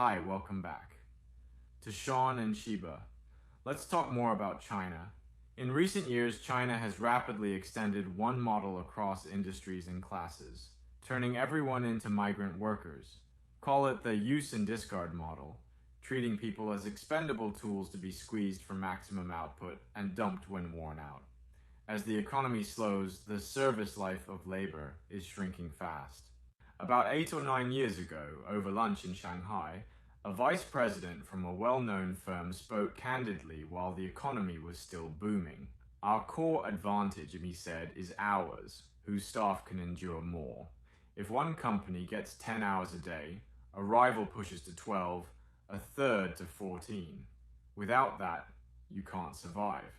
Hi, welcome back. To Sean and Sheba, let's talk more about China. In recent years, China has rapidly extended one model across industries and classes, turning everyone into migrant workers. Call it the use and discard model, treating people as expendable tools to be squeezed for maximum output and dumped when worn out. As the economy slows, the service life of labor is shrinking fast. About 8 or 9 years ago, over lunch in Shanghai, a vice president from a well-known firm spoke candidly while the economy was still booming. Our core advantage, he said, is hours, whose staff can endure more. If one company gets 10 hours a day, a rival pushes to 12, a third to 14. Without that, you can't survive.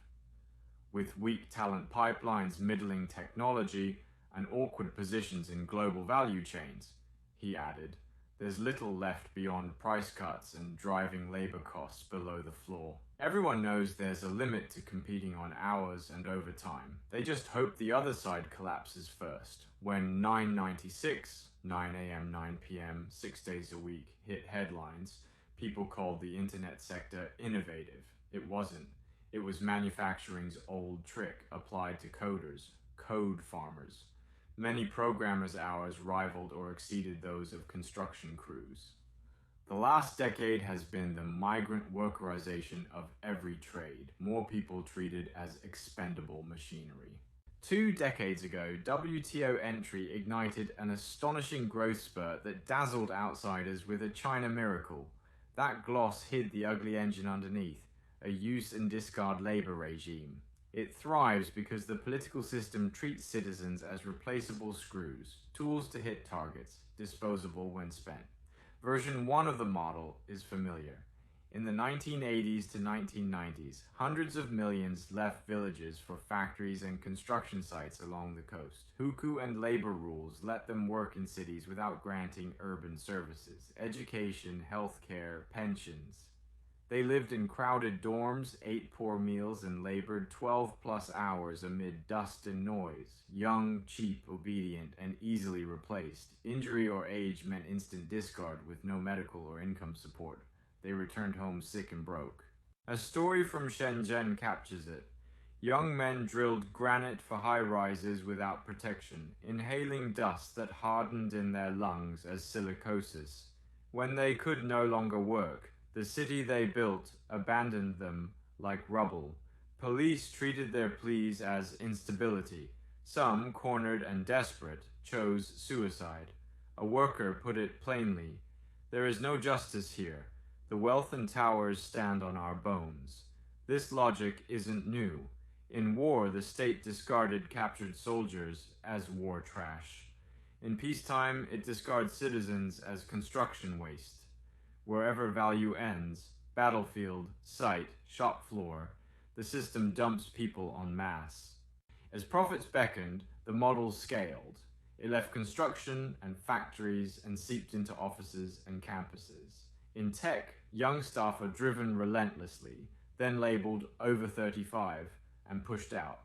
With weak talent pipelines, middling technology, and awkward positions in global value chains, he added, there's little left beyond price cuts and driving labor costs below the floor. Everyone knows there's a limit to competing on hours and overtime. They just hope the other side collapses first. When 996, 9 a.m., 9 p.m., 6 days a week hit headlines, people called the internet sector innovative. It wasn't. It was manufacturing's old trick applied to coders, code farmers. Many programmers' hours rivaled or exceeded those of construction crews. The last decade has been the migrant-workerization of every trade, more people treated as expendable machinery. 2 decades ago, WTO entry ignited an astonishing growth spurt that dazzled outsiders with a China miracle. That gloss hid the ugly engine underneath, a use and discard labor regime. It thrives because the political system treats citizens as replaceable screws, tools to hit targets, disposable when spent. Version 1 of the model is familiar. In the 1980s to 1990s, hundreds of millions left villages for factories and construction sites along the coast. Hukou and labor rules let them work in cities without granting urban services, education, healthcare, pensions. They lived in crowded dorms, ate poor meals, and labored 12-plus hours amid dust and noise. Young, cheap, obedient, and easily replaced. Injury or age meant instant discard with no medical or income support. They returned home sick and broke. A story from Shenzhen captures it. Young men drilled granite for high-rises without protection, inhaling dust that hardened in their lungs as silicosis. When they could no longer work, the city they built abandoned them like rubble. Police treated their pleas as instability. Some, cornered and desperate, chose suicide. A worker put it plainly, "There is no justice here. The wealth and towers stand on our bones." This logic isn't new. In war, the state discarded captured soldiers as war trash. In peacetime, it discards citizens as construction waste. Wherever value ends, battlefield, site, shop floor, the system dumps people en masse. As profits beckoned, the model scaled. It left construction and factories and seeped into offices and campuses. In tech, young staff are driven relentlessly, then labeled over 35 and pushed out.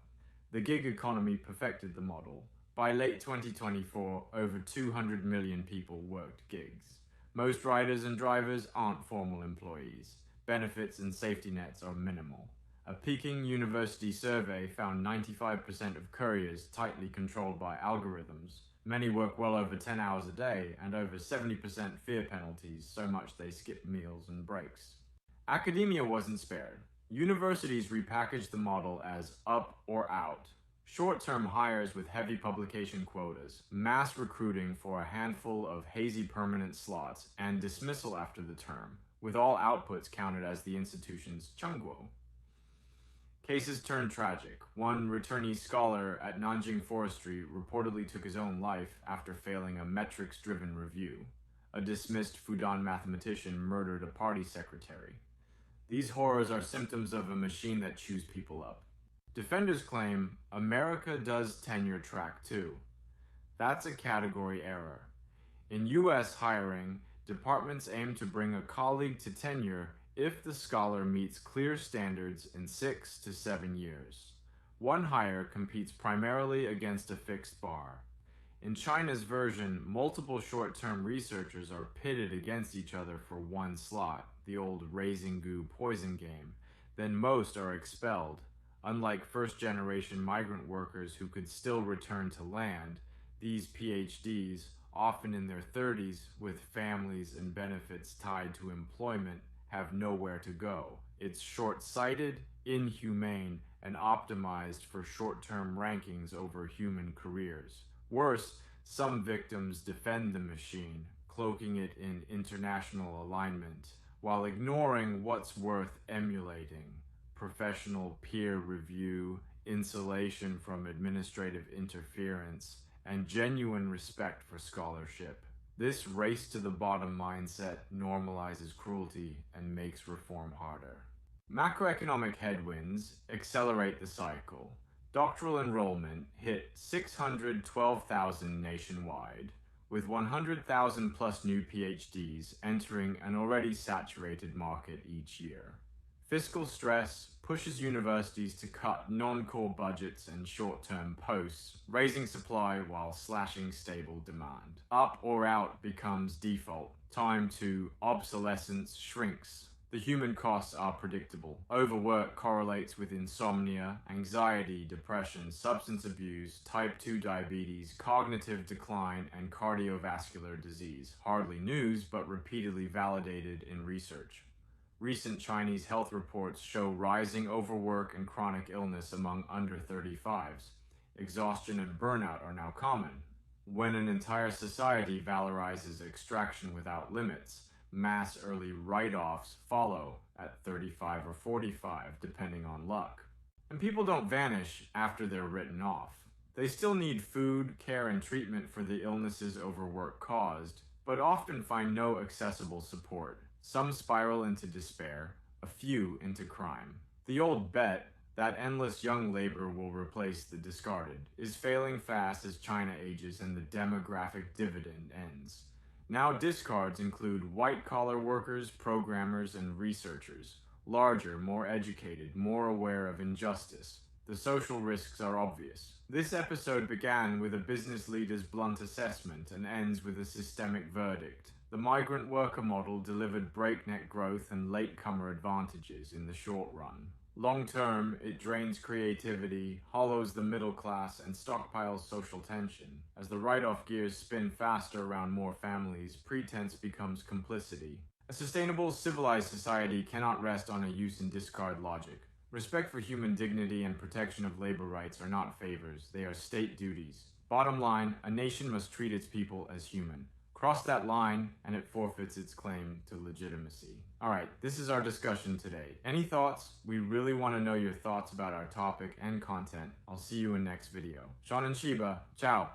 The gig economy perfected the model. By late 2024, over 200 million people worked gigs. Most riders and drivers aren't formal employees. Benefits and safety nets are minimal. A Peking University survey found 95% of couriers tightly controlled by algorithms. Many work well over 10 hours a day, and over 70% fear penalties, so much they skip meals and breaks. Academia wasn't spared. Universities repackaged the model as up or out. Short-term hires with heavy publication quotas, mass recruiting for a handful of hazy permanent slots, and dismissal after the term, with all outputs counted as the institution's chengguo. Cases turned tragic. One returnee scholar at Nanjing Forestry reportedly took his own life after failing a metrics-driven review. A dismissed Fudan mathematician murdered a party secretary. These horrors are symptoms of a machine that chews people up. Defenders claim America does tenure track too. That's a category error. In U.S. hiring, departments aim to bring a colleague to tenure if the scholar meets clear standards in 6 to 7 years. One hire competes primarily against a fixed bar. In China's version, multiple short-term researchers are pitted against each other for one slot, the old raising goo poison game. Then most are expelled. Unlike first-generation migrant workers who could still return to land, these PhDs, often in their 30s with families and benefits tied to employment, have nowhere to go. It's short-sighted, inhumane, and optimized for short-term rankings over human careers. Worse, some victims defend the machine, cloaking it in international alignment, while ignoring what's worth emulating: professional peer review, insulation from administrative interference, and genuine respect for scholarship. This race to the bottom mindset normalizes cruelty and makes reform harder. Macroeconomic headwinds accelerate the cycle. Doctoral enrollment hit 612,000 nationwide, with 100,000 plus new PhDs entering an already saturated market each year. Fiscal stress pushes universities to cut non-core budgets and short-term posts, raising supply while slashing stable demand. Up or out becomes default. Time to obsolescence shrinks. The human costs are predictable. Overwork correlates with insomnia, anxiety, depression, substance abuse, type 2 diabetes, cognitive decline, and cardiovascular disease. Hardly news, but repeatedly validated in research. Recent Chinese health reports show rising overwork and chronic illness among under 35s. Exhaustion and burnout are now common. When an entire society valorizes extraction without limits, mass early write-offs follow at 35 or 45, depending on luck. And people don't vanish after they're written off. They still need food, care, and treatment for the illnesses overwork caused, but often find no accessible support. Some spiral into despair, a few into crime. The old bet that endless young labor will replace the discarded is failing fast as China ages and the demographic dividend ends. Now discards include white-collar workers, programmers, and researchers. Larger, more educated, more aware of injustice. The social risks are obvious. This episode began with a business leader's blunt assessment and ends with a systemic verdict. The migrant worker model delivered breakneck growth and latecomer advantages in the short run. Long-term, it drains creativity, hollows the middle class, and stockpiles social tension. As the write-off gears spin faster around more families, pretense becomes complicity. A sustainable, civilized society cannot rest on a use and discard logic. Respect for human dignity and protection of labor rights are not favors, they are state duties. Bottom line, a nation must treat its people as human. Cross that line, and it forfeits its claim to legitimacy. Alright, this is our discussion today. Any thoughts? We really want to know your thoughts about our topic and content. I'll see you in next video. Sean and Shiba, ciao!